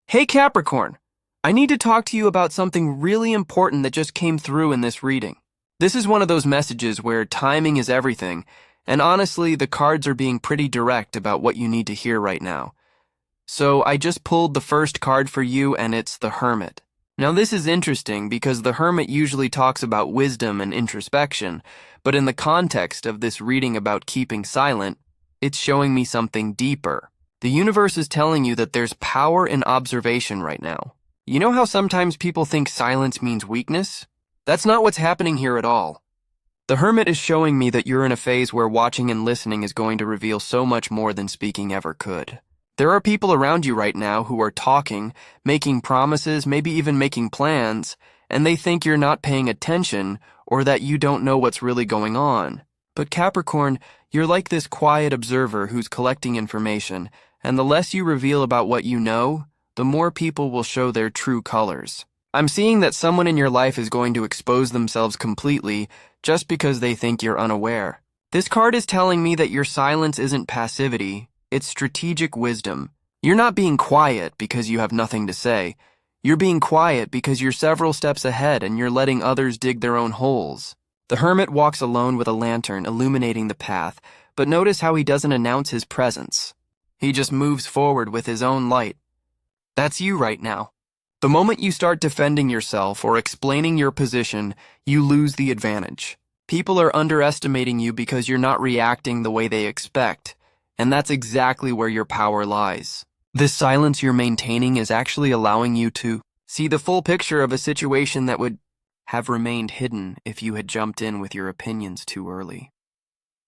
Hey Capricorn, I need to talk to you about something really important that just came through in this reading. This is one of those messages where timing is everything, and honestly, the cards are being pretty direct about what you need to hear right now. So I just pulled the first card for you, and it's the Hermit. Now this is interesting because the Hermit usually talks about wisdom and introspection, but in the context of this reading about keeping silent, it's showing me something deeper. The universe is telling you that there's power in observation right now. You know how sometimes people think silence means weakness? That's not what's happening here at all. The Hermit is showing me that you're in a phase where watching and listening is going to reveal so much more than speaking ever could. There are people around you right now who are talking, making promises, maybe even making plans, and they think you're not paying attention or that you don't know what's really going on. But Capricorn, you're like this quiet observer who's collecting information, and the less you reveal about what you know, the more people will show their true colors. I'm seeing that someone in your life is going to expose themselves completely just because they think you're unaware. This card is telling me that your silence isn't passivity, it's strategic wisdom. You're not being quiet because you have nothing to say. You're being quiet because you're several steps ahead and you're letting others dig their own holes. The Hermit walks alone with a lantern illuminating the path, but notice how he doesn't announce his presence. He just moves forward with his own light. That's you right now. The moment you start defending yourself or explaining your position, you lose the advantage. People are underestimating you because you're not reacting the way they expect, and that's exactly where your power lies. This silence you're maintaining is actually allowing you to see the full picture of a situation that would have remained hidden if you had jumped in with your opinions too early.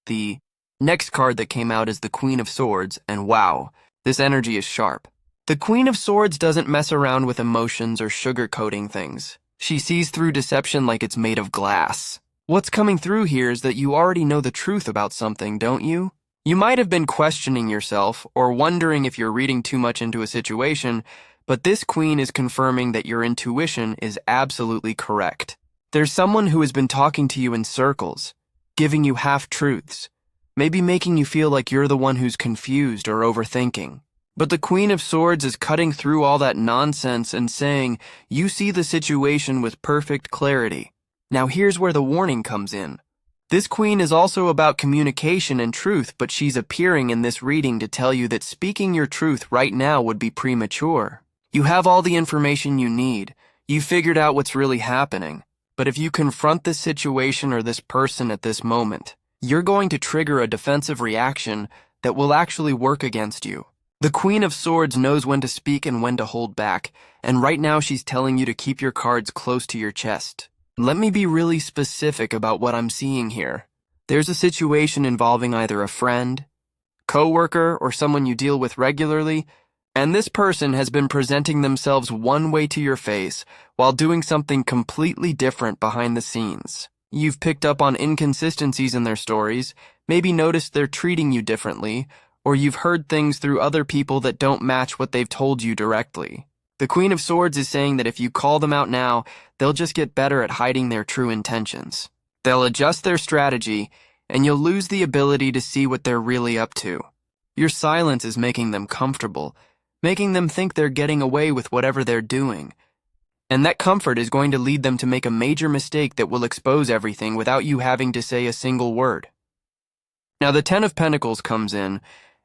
The next card that came out is the Queen of Swords, and wow, this energy is sharp. The Queen of Swords doesn't mess around with emotions or sugarcoating things. She sees through deception like it's made of glass. What's coming through here is that you already know the truth about something, don't you? You might have been questioning yourself or wondering if you're reading too much into a situation, but this Queen is confirming that your intuition is absolutely correct. There's someone who has been talking to you in circles, giving you half-truths, maybe making you feel like you're the one who's confused or overthinking. But the Queen of Swords is cutting through all that nonsense and saying, you see the situation with perfect clarity. Now here's where the warning comes in. This Queen is also about communication and truth, but she's appearing in this reading to tell you that speaking your truth right now would be premature. You have all the information you need. You figured out what's really happening. But if you confront this situation or this person at this moment, you're going to trigger a defensive reaction that will actually work against you. The Queen of Swords knows when to speak and when to hold back, and right now she's telling you to keep your cards close to your chest. Let me be really specific about what I'm seeing here. There's a situation involving either a friend, coworker, or someone you deal with regularly, and this person has been presenting themselves one way to your face while doing something completely different behind the scenes. You've picked up on inconsistencies in their stories, maybe noticed they're treating you differently, or you've heard things through other people that don't match what they've told you directly. The Queen of Swords is saying that if you call them out now, they'll just get better at hiding their true intentions. They'll adjust their strategy, and you'll lose the ability to see what they're really up to. Your silence is making them comfortable, making them think they're getting away with whatever they're doing. And that comfort is going to lead them to make a major mistake that will expose everything without you having to say a single word. Now the Ten of Pentacles comes in,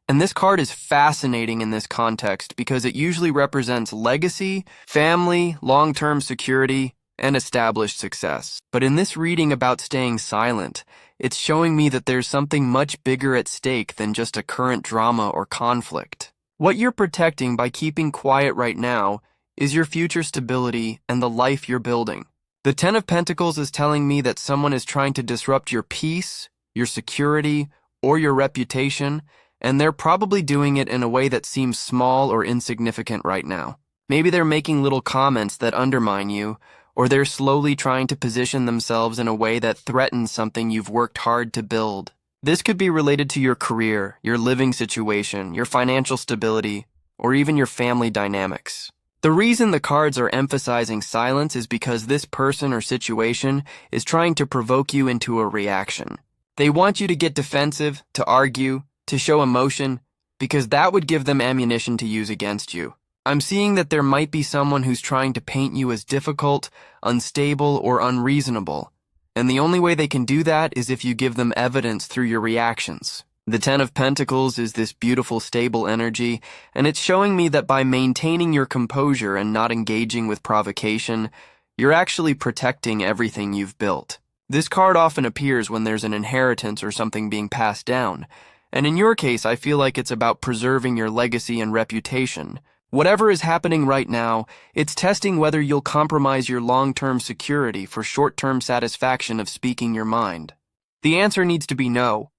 and this card is fascinating in this context because it usually represents legacy, family, long-term security, and established success. But in this reading about staying silent, it's showing me that there's something much bigger at stake than just a current drama or conflict. What you're protecting by keeping quiet right now is your future stability and the life you're building. The Ten of Pentacles is telling me that someone is trying to disrupt your peace, your security, or your reputation, and they're probably doing it in a way that seems small or insignificant right now. Maybe they're making little comments that undermine you, or they're slowly trying to position themselves in a way that threatens something you've worked hard to build. This could be related to your career, your living situation, your financial stability, or even your family dynamics. The reason the cards are emphasizing silence is because this person or situation is trying to provoke you into a reaction. They want you to get defensive, to argue, to show emotion, because that would give them ammunition to use against you. I'm seeing that there might be someone who's trying to paint you as difficult, unstable, or unreasonable, and the only way they can do that is if you give them evidence through your reactions. The Ten of Pentacles is this beautiful, stable energy, and it's showing me that by maintaining your composure and not engaging with provocation, you're actually protecting everything you've built. This card often appears when there's an inheritance or something being passed down, and in your case, I feel like it's about preserving your legacy and reputation. Whatever is happening right now, it's testing whether you'll compromise your long-term security for short-term satisfaction of speaking your mind. The answer needs to be no.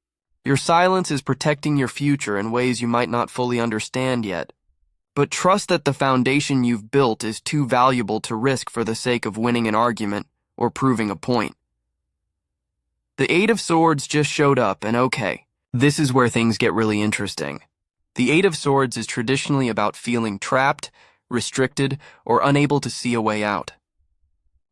Your silence is protecting your future in ways you might not fully understand yet. But trust that the foundation you've built is too valuable to risk for the sake of winning an argument or proving a point. The Eight of Swords just showed up, and okay, this is where things get really interesting. The Eight of Swords is traditionally about feeling trapped, restricted, or unable to see a way out.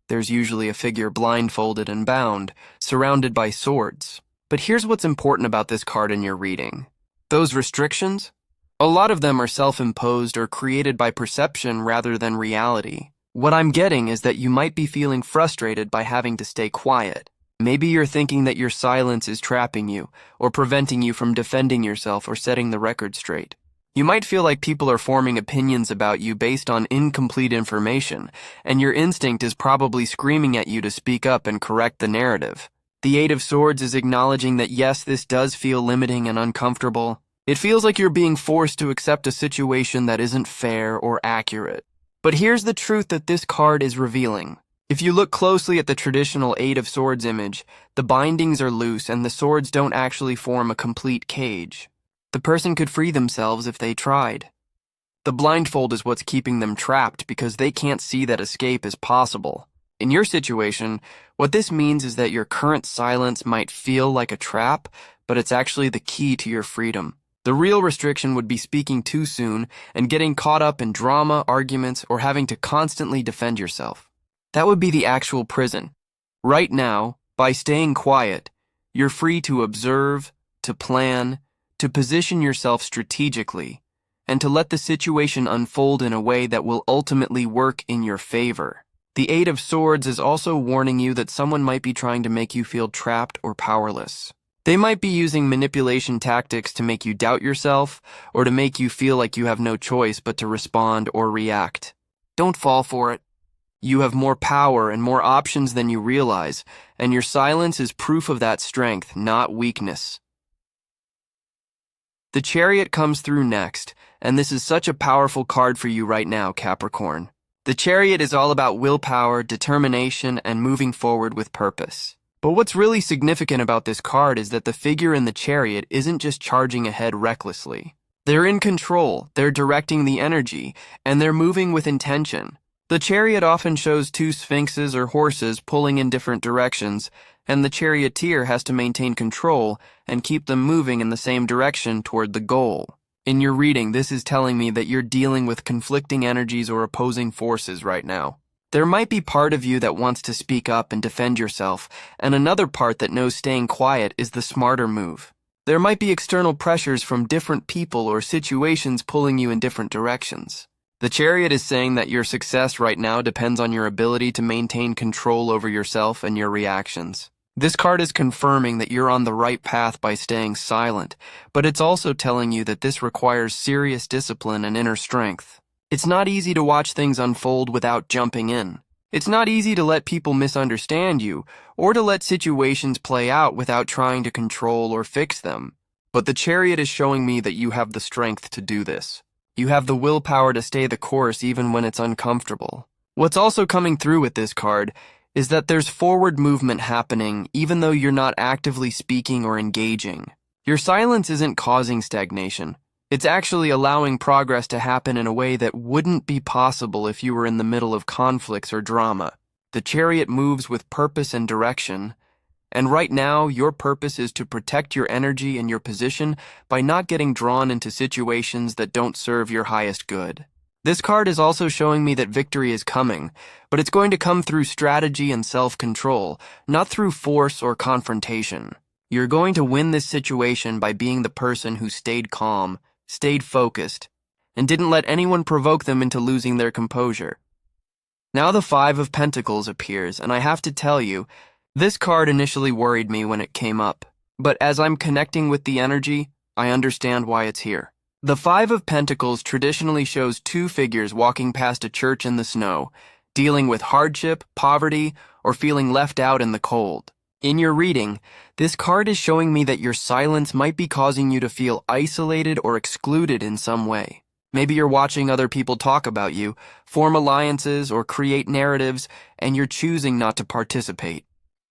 There's usually a figure blindfolded and bound, surrounded by swords. But here's what's important about this card in your reading. Those restrictions? A lot of them are self-imposed or created by perception rather than reality. What I'm getting is that you might be feeling frustrated by having to stay quiet. Maybe you're thinking that your silence is trapping you, or preventing you from defending yourself or setting the record straight. You might feel like people are forming opinions about you based on incomplete information, and your instinct is probably screaming at you to speak up and correct the narrative. The Eight of Swords is acknowledging that yes, this does feel limiting and uncomfortable. It feels like you're being forced to accept a situation that isn't fair or accurate. But here's the truth that this card is revealing. If you look closely at the traditional Eight of Swords image, the bindings are loose and the swords don't actually form a complete cage. The person could free themselves if they tried. The blindfold is what's keeping them trapped because they can't see that escape is possible. In your situation, what this means is that your current silence might feel like a trap, but it's actually the key to your freedom. The real restriction would be speaking too soon and getting caught up in drama, arguments, or having to constantly defend yourself. That would be the actual prison. Right now, by staying quiet, you're free to observe, to plan, to position yourself strategically, and to let the situation unfold in a way that will ultimately work in your favor. The Eight of Swords is also warning you that someone might be trying to make you feel trapped or powerless. They might be using manipulation tactics to make you doubt yourself, or to make you feel like you have no choice but to respond or react. Don't fall for it. You have more power and more options than you realize, and your silence is proof of that strength, not weakness. The Chariot comes through next, and this is such a powerful card for you right now, Capricorn. The Chariot is all about willpower, determination, and moving forward with purpose. But what's really significant about this card is that the figure in the Chariot isn't just charging ahead recklessly. They're in control, they're directing the energy, and they're moving with intention. The Chariot often shows two sphinxes or horses pulling in different directions, and the charioteer has to maintain control and keep them moving in the same direction toward the goal. In your reading, this is telling me that you're dealing with conflicting energies or opposing forces right now. There might be part of you that wants to speak up and defend yourself, and another part that knows staying quiet is the smarter move. There might be external pressures from different people or situations pulling you in different directions. The Chariot is saying that your success right now depends on your ability to maintain control over yourself and your reactions. This card is confirming that you're on the right path by staying silent, but it's also telling you that this requires serious discipline and inner strength. It's not easy to watch things unfold without jumping in. It's not easy to let people misunderstand you, or to let situations play out without trying to control or fix them. But the Chariot is showing me that you have the strength to do this. You have the willpower to stay the course even when it's uncomfortable. What's also coming through with this card is that there's forward movement happening even though you're not actively speaking or engaging. Your silence isn't causing stagnation. It's actually allowing progress to happen in a way that wouldn't be possible if you were in the middle of conflicts or drama. The Chariot moves with purpose and direction, and right now your purpose is to protect your energy and your position by not getting drawn into situations that don't serve your highest good. This card is also showing me that victory is coming, but it's going to come through strategy and self-control, not through force or confrontation. You're going to win this situation by being the person who stayed calm, stayed focused, and didn't let anyone provoke them into losing their composure. Now the Five of Pentacles appears, and I have to tell you, this card initially worried me when it came up. But as I'm connecting with the energy, I understand why it's here. The Five of Pentacles traditionally shows two figures walking past a church in the snow, dealing with hardship, poverty, or feeling left out in the cold. In your reading, this card is showing me that your silence might be causing you to feel isolated or excluded in some way. Maybe you're watching other people talk about you, form alliances, or create narratives, and you're choosing not to participate.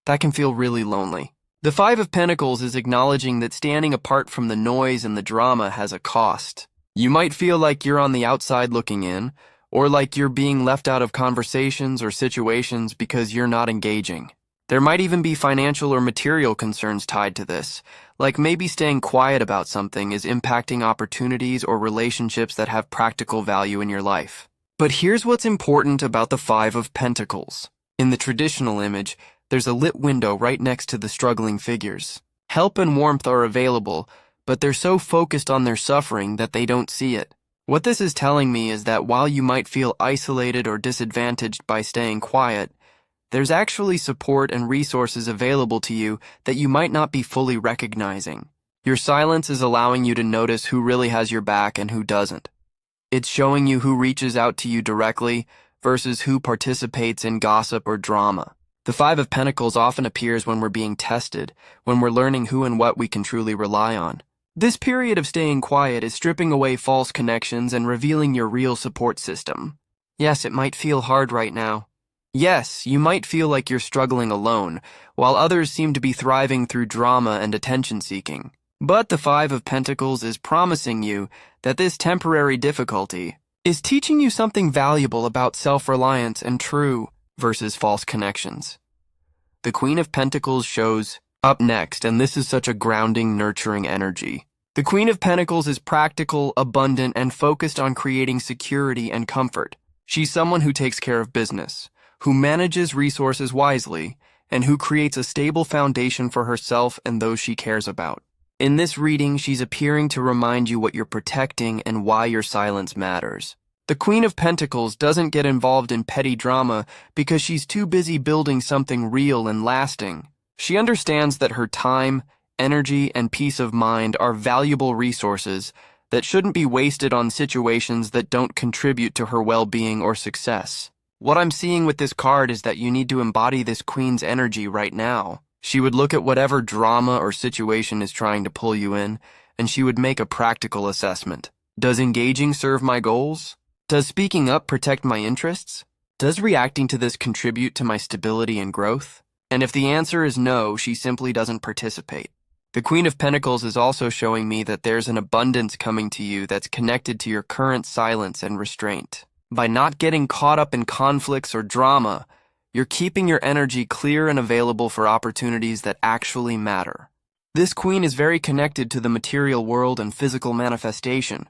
That can feel really lonely. The Five of Pentacles is acknowledging that standing apart from the noise and the drama has a cost. You might feel like you're on the outside looking in, or like you're being left out of conversations or situations because you're not engaging. There might even be financial or material concerns tied to this, like maybe staying quiet about something is impacting opportunities or relationships that have practical value in your life. But here's what's important about the Five of Pentacles. In the traditional image, there's a lit window right next to the struggling figures. Help and warmth are available, but they're so focused on their suffering that they don't see it. What this is telling me is that while you might feel isolated or disadvantaged by staying quiet, there's actually support and resources available to you that you might not be fully recognizing. Your silence is allowing you to notice who really has your back and who doesn't. It's showing you who reaches out to you directly versus who participates in gossip or drama. The Five of Pentacles often appears when we're being tested, when we're learning who and what we can truly rely on. This period of staying quiet is stripping away false connections and revealing your real support system. Yes, it might feel hard right now. Yes, you might feel like you're struggling alone, while others seem to be thriving through drama and attention-seeking. But the Five of Pentacles is promising you that this temporary difficulty is teaching you something valuable about self-reliance and true versus false connections. The Queen of Pentacles shows up next, and this is such a grounding, nurturing energy. The Queen of Pentacles is practical, abundant, and focused on creating security and comfort. She's someone who takes care of business, who manages resources wisely, and who creates a stable foundation for herself and those she cares about. In this reading, she's appearing to remind you what you're protecting and why your silence matters. The Queen of Pentacles doesn't get involved in petty drama because she's too busy building something real and lasting. She understands that her time, energy, and peace of mind are valuable resources that shouldn't be wasted on situations that don't contribute to her well-being or success. What I'm seeing with this card is that you need to embody this Queen's energy right now. She would look at whatever drama or situation is trying to pull you in, and she would make a practical assessment. Does engaging serve my goals? Does speaking up protect my interests? Does reacting to this contribute to my stability and growth? And if the answer is no, she simply doesn't participate. The Queen of Pentacles is also showing me that there's an abundance coming to you that's connected to your current silence and restraint. By not getting caught up in conflicts or drama, you're keeping your energy clear and available for opportunities that actually matter. This Queen is very connected to the material world and physical manifestation.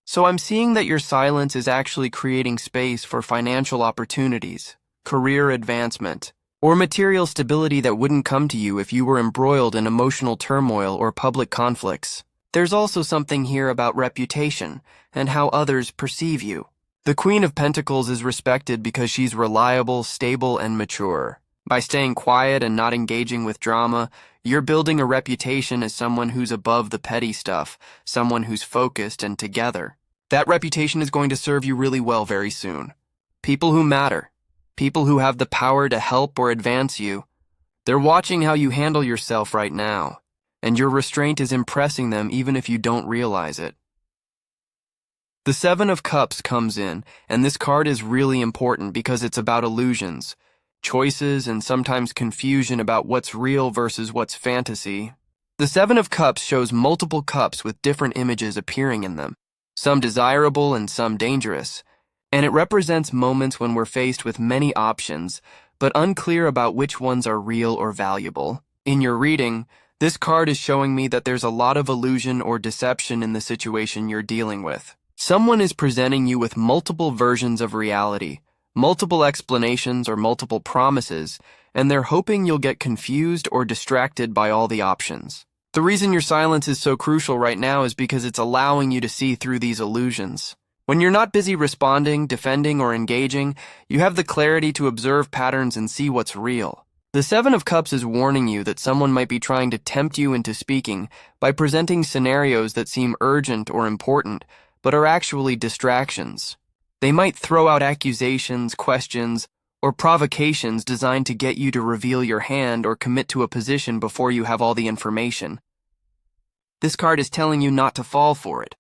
So I'm seeing that your silence is actually creating space for financial opportunities, career advancement, or material stability that wouldn't come to you if you were embroiled in emotional turmoil or public conflicts. There's also something here about reputation and how others perceive you. The Queen of Pentacles is respected because she's reliable, stable, and mature. By staying quiet and not engaging with drama, you're building a reputation as someone who's above the petty stuff, someone who's focused and together. That reputation is going to serve you really well very soon. People who matter, people who have the power to help or advance you, they're watching how you handle yourself right now, and your restraint is impressing them even if you don't realize it. The Seven of Cups comes in, and this card is really important because it's about illusions, choices, and sometimes confusion about what's real versus what's fantasy. The Seven of Cups shows multiple cups with different images appearing in them, some desirable and some dangerous, and it represents moments when we're faced with many options, but unclear about which ones are real or valuable. In your reading, this card is showing me that there's a lot of illusion or deception in the situation you're dealing with. Someone is presenting you with multiple versions of reality, multiple explanations or multiple promises, and they're hoping you'll get confused or distracted by all the options. The reason your silence is so crucial right now is because it's allowing you to see through these illusions. When you're not busy responding, defending, or engaging, you have the clarity to observe patterns and see what's real. The Seven of Cups is warning you that someone might be trying to tempt you into speaking by presenting scenarios that seem urgent or important, but are actually distractions. They might throw out accusations, questions, or provocations designed to get you to reveal your hand or commit to a position before you have all the information. This card is telling you not to fall for it.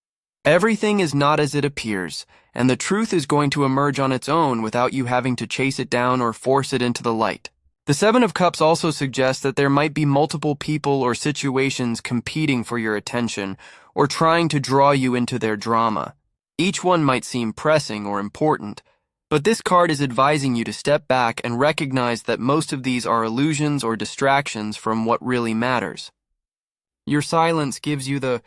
Everything is not as it appears, and the truth is going to emerge on its own without you having to chase it down or force it into the light. The Seven of Cups also suggests that there might be multiple people or situations competing for your attention or trying to draw you into their drama. Each one might seem pressing or important, but this card is advising you to step back and recognize that most of these are illusions or distractions from what really matters. Your silence gives you the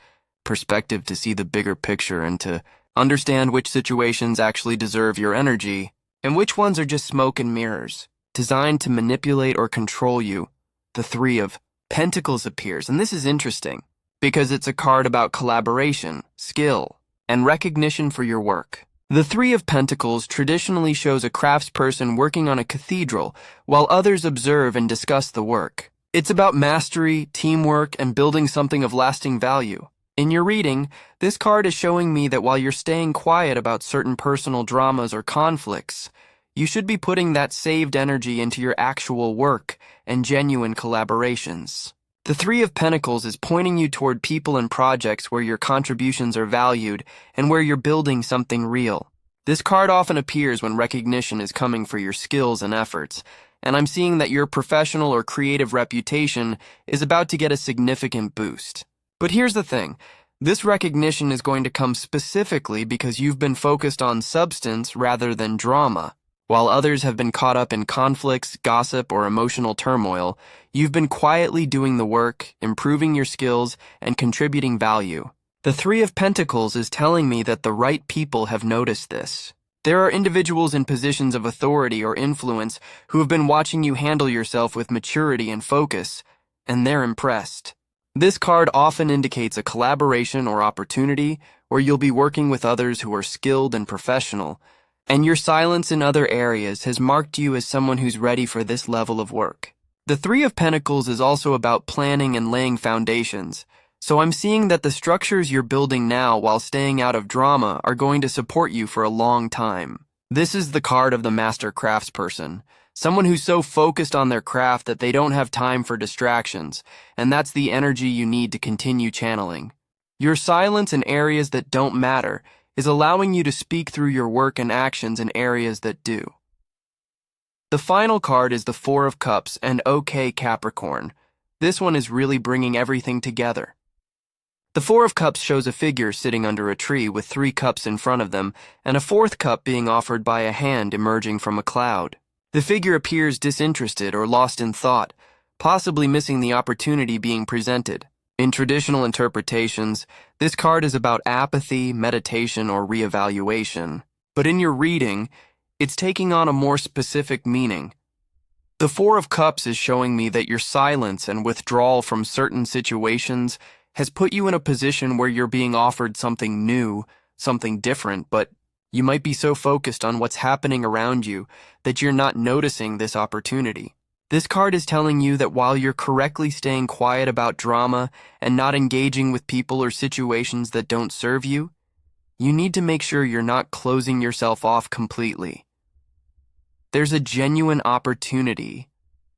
perspective to see the bigger picture and to understand which situations actually deserve your energy and which ones are just smoke and mirrors, designed to manipulate or control you. The Three of Pentacles appears, and this is interesting because it's a card about collaboration, skill, and recognition for your work. The Three of Pentacles traditionally shows a craftsperson working on a cathedral while others observe and discuss the work. It's about mastery, teamwork, and building something of lasting value. In your reading, this card is showing me that while you're staying quiet about certain personal dramas or conflicts, you should be putting that saved energy into your actual work and genuine collaborations. The Three of Pentacles is pointing you toward people and projects where your contributions are valued and where you're building something real. This card often appears when recognition is coming for your skills and efforts, and I'm seeing that your professional or creative reputation is about to get a significant boost. But here's the thing, this recognition is going to come specifically because you've been focused on substance rather than drama. While others have been caught up in conflicts, gossip, or emotional turmoil, you've been quietly doing the work, improving your skills, and contributing value. The Three of Pentacles is telling me that the right people have noticed this. There are individuals in positions of authority or influence who have been watching you handle yourself with maturity and focus, and they're impressed. This card often indicates a collaboration or opportunity where you'll be working with others who are skilled and professional, and your silence in other areas has marked you as someone who's ready for this level of work. The Three of Pentacles is also about planning and laying foundations, so I'm seeing that the structures you're building now while staying out of drama are going to support you for a long time. This is the card of the master craftsperson, someone who's so focused on their craft that they don't have time for distractions, and that's the energy you need to continue channeling. Your silence in areas that don't matter is allowing you to speak through your work and actions in areas that do. The final card is the Four of Cups and OK Capricorn. This one is really bringing everything together. The Four of Cups shows a figure sitting under a tree with 3 cups in front of them and a 4th cup being offered by a hand emerging from a cloud. The figure appears disinterested or lost in thought, possibly missing the opportunity being presented. In traditional interpretations, this card is about apathy, meditation, or reevaluation. But in your reading, it's taking on a more specific meaning. The Four of Cups is showing me that your silence and withdrawal from certain situations has put you in a position where you're being offered something new, something different, but you might be so focused on what's happening around you that you're not noticing this opportunity. This card is telling you that while you're correctly staying quiet about drama and not engaging with people or situations that don't serve you, you need to make sure you're not closing yourself off completely. There's a genuine opportunity,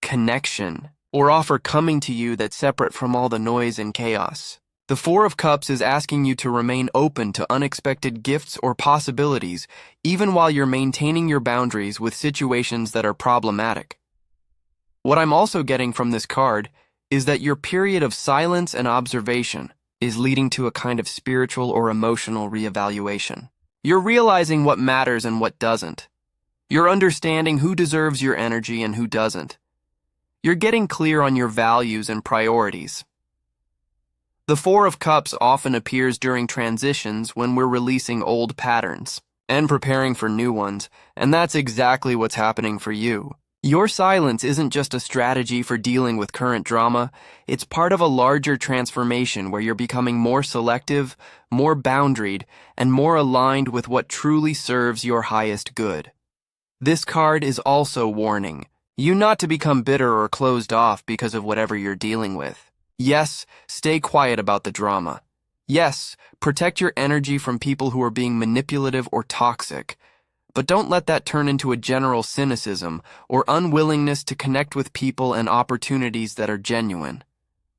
connection, or offer coming to you that's separate from all the noise and chaos. The Four of Cups is asking you to remain open to unexpected gifts or possibilities, even while you're maintaining your boundaries with situations that are problematic. What I'm also getting from this card is that your period of silence and observation is leading to a kind of spiritual or emotional reevaluation. You're realizing what matters and what doesn't. You're understanding who deserves your energy and who doesn't. You're getting clear on your values and priorities. The Four of Cups often appears during transitions when we're releasing old patterns and preparing for new ones, and that's exactly what's happening for you. Your silence isn't just a strategy for dealing with current drama, it's part of a larger transformation where you're becoming more selective, more boundaried, and more aligned with what truly serves your highest good. This card is also warning you not to become bitter or closed off because of whatever you're dealing with. Yes, stay quiet about the drama. Yes, protect your energy from people who are being manipulative or toxic. But don't let that turn into a general cynicism or unwillingness to connect with people and opportunities that are genuine.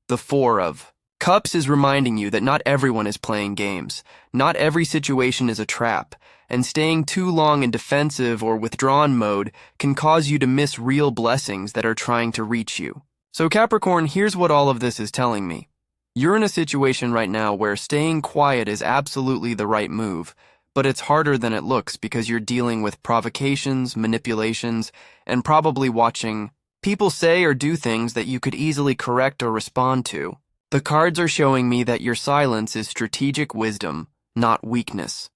The Four of Cups is reminding you that not everyone is playing games. Not every situation is a trap, and staying too long in defensive or withdrawn mode can cause you to miss real blessings that are trying to reach you. So Capricorn, here's what all of this is telling me. You're in a situation right now where staying quiet is absolutely the right move, but it's harder than it looks because you're dealing with provocations, manipulations, and probably watching people say or do things that you could easily correct or respond to. The cards are showing me that your silence is strategic wisdom, not weakness.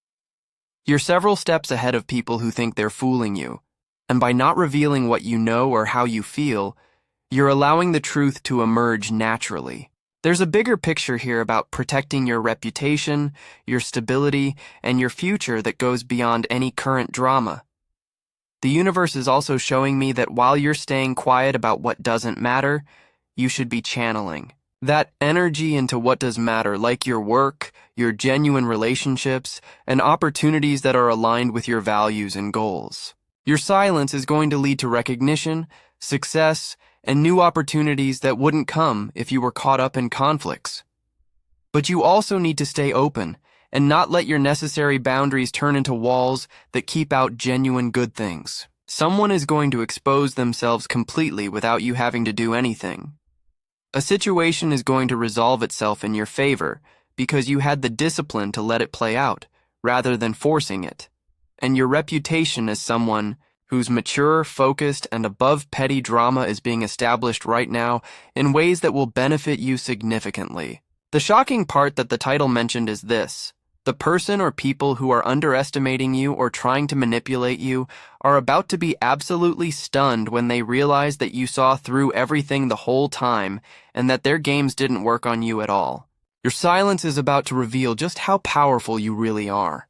You're several steps ahead of people who think they're fooling you, and by not revealing what you know or how you feel, you're allowing the truth to emerge naturally. There's a bigger picture here about protecting your reputation, your stability, and your future that goes beyond any current drama. The universe is also showing me that while you're staying quiet about what doesn't matter, you should be channeling that energy into what does matter, like your work, your genuine relationships, and opportunities that are aligned with your values and goals. Your silence is going to lead to recognition, success, and new opportunities that wouldn't come if you were caught up in conflicts. But you also need to stay open and not let your necessary boundaries turn into walls that keep out genuine good things. Someone is going to expose themselves completely without you having to do anything. A situation is going to resolve itself in your favor because you had the discipline to let it play out rather than forcing it. And your reputation as someone whose mature, focused, and above petty drama is being established right now in ways that will benefit you significantly. The shocking part that the title mentioned is this: the person or people who are underestimating you or trying to manipulate you are about to be absolutely stunned when they realize that you saw through everything the whole time and that their games didn't work on you at all. Your silence is about to reveal just how powerful you really are.